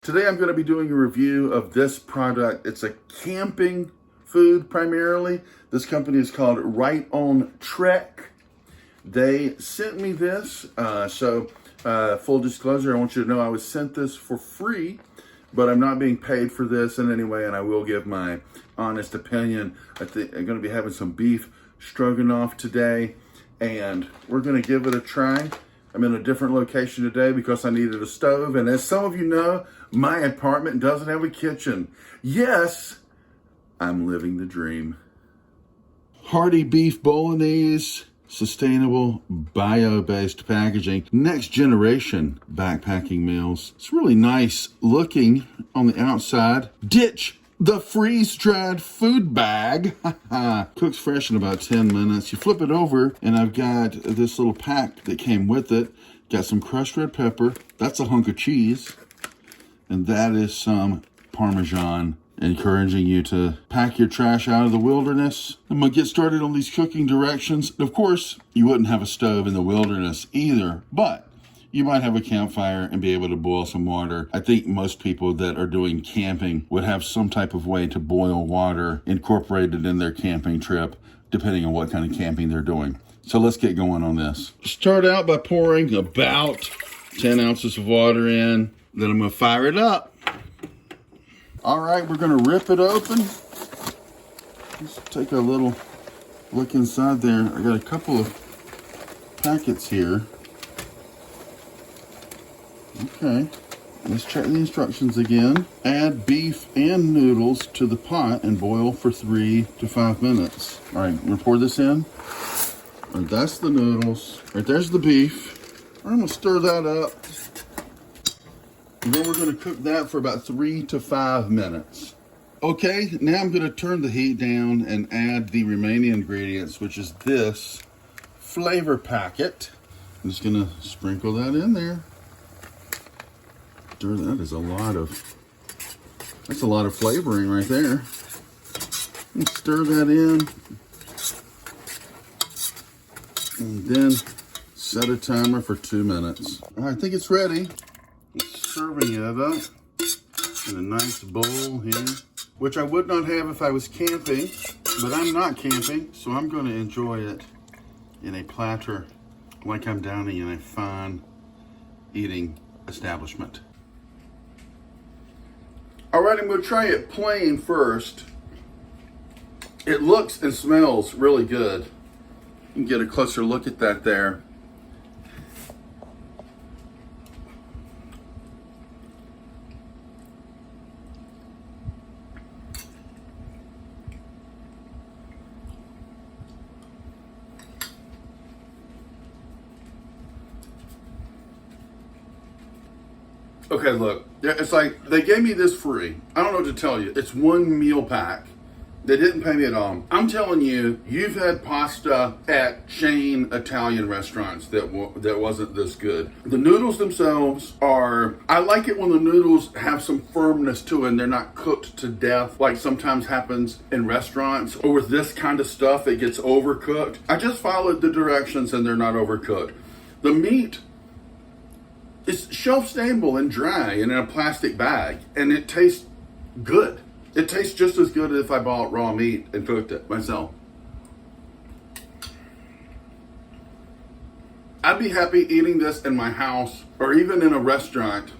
Today I'm going to be doing a review of this product. It's a camping food primarily. This company is called RightOnTrek. They sent me this, full disclosure, I want you to know I was sent this for free, but I'm not being paid for this in any way, and I will give my honest opinion. I think I'm going to be having some beef stroganoff today, and we're going to give it a try. I'm in a different location today because I needed a stove, and as some of you know, my apartment doesn't have a kitchen. Yes, I'm living the dream. Hearty beef bolognese, sustainable, bio-based packaging, next generation backpacking meals. It's really nice looking on the outside. Ditch the freeze-dried food bag. Cooks fresh in about 10 minutes. You flip it over, and I've got this little pack that came with it. Got some crushed red pepper. That's a hunk of cheese. And that is some Parmesan. Encouraging you to pack your trash out of the wilderness. I'm gonna get started on these cooking directions. Of course, you wouldn't have a stove in the wilderness either, but you might have a campfire and be able to boil some water. I think most people that are doing camping would have some type of way to boil water incorporated in their camping trip, depending on what kind of camping they're doing. So let's get going on this. Start out by pouring about 10 ounces of water in. Then I'm gonna fire it up. All right, we're gonna rip it open. Let's take a little look inside there. I got a couple of packets here. Okay, let's check the instructions again. Add beef and noodles to the pot and boil for 3 to 5 minutes. All right, I'm gonna pour this in. All right, that's the noodles. All right, there's the beef. All right, I'm gonna stir that up. And then we're gonna cook that for about 3 to 5 minutes. Okay, now I'm gonna turn the heat down and add the remaining ingredients, which is this flavor packet. I'm just gonna sprinkle that in there. That is that's a lot of flavoring right there. And stir that in. And then set a timer for 2 minutes. All right, I think it's ready. Serving it up in a nice bowl here, which I would not have if I was camping, but I'm not camping, so I'm going to enjoy it in a platter like I'm downing in a fine eating establishment. All right, I'm going to try it plain first. It looks and smells really good. You can get a closer look at that there. Okay, look, it's like they gave me this free. I don't know what to tell you. It's one meal pack. They didn't pay me at all. I'm telling you, you've had pasta at chain Italian restaurants that wasn't this good. The noodles themselves I like it when the noodles have some firmness to it and they're not cooked to death like sometimes happens in restaurants, or with this kind of stuff, it gets overcooked. I just followed the directions and they're not overcooked. The meat, it's shelf-stable and dry and in a plastic bag, and it tastes good. It tastes just as good as if I bought raw meat and cooked it myself. I'd be happy eating this in my house or even in a restaurant,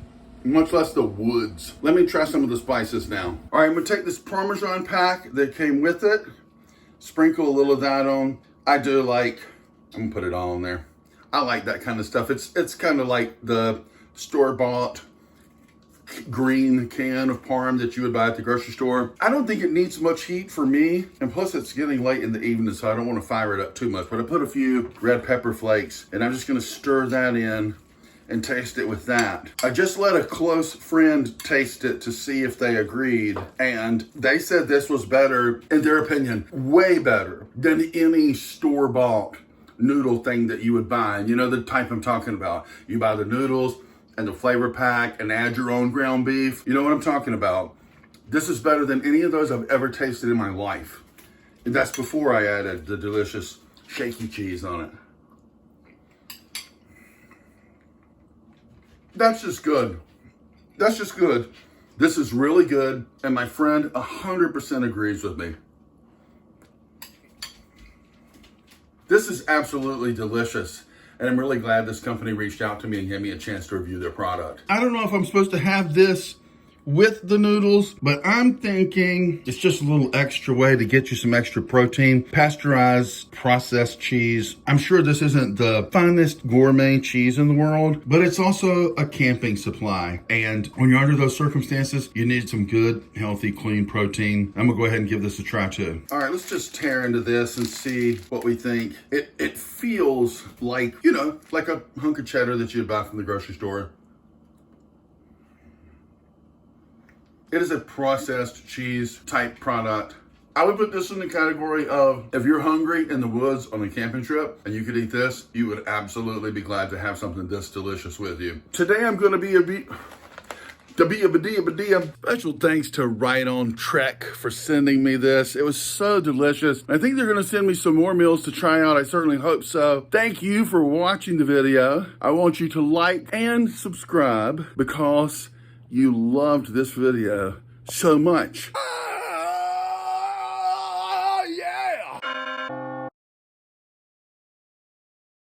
much less the woods. Let me try some of the spices now. All right, I'm gonna take this Parmesan pack that came with it, sprinkle a little of that on. I'm gonna put it all in there. I like that kind of stuff. It's kind of like the store-bought green can of parm that you would buy at the grocery store. I don't think it needs much heat for me, and plus it's getting late in the evening, so I don't want to fire it up too much, but I put a few red pepper flakes, and I'm just going to stir that in and taste it with that. I just let a close friend taste it to see if they agreed, and they said this was better, in their opinion, way better than any store-bought noodle thing that you would buy. And you know the type I'm talking about. You buy the noodles and the flavor pack and add your own ground beef. You know what I'm talking about. This is better than any of those I've ever tasted in my life. And that's before I added the delicious shaky cheese on it. That's just good. That's just good. This is really good, and my friend 100% agrees with me. This is absolutely delicious, and I'm really glad this company reached out to me and gave me a chance to review their product. I don't know if I'm supposed to have this with the noodles, but I'm thinking it's just a little extra way to get you some extra protein. Pasteurized processed cheese. I'm sure this isn't the finest gourmet cheese in the world, but it's also a camping supply. And when you're under those circumstances, you need some good, healthy, clean protein. I'm gonna go ahead and give this a try too. All right, let's just tear into this and see what we think. It feels like, you know, like a hunk of cheddar that you'd buy from the grocery store. It is a processed cheese type product. I would put this in the category of, if you're hungry in the woods on a camping trip and you could eat this, you would absolutely be glad to have something this delicious with you. Today I'm gonna be special thanks to RightOnTrek for sending me this. It was so delicious. I think they're gonna send me some more meals to try out. I certainly hope so. Thank you for watching the video. I want you to like and subscribe because you loved this video so much.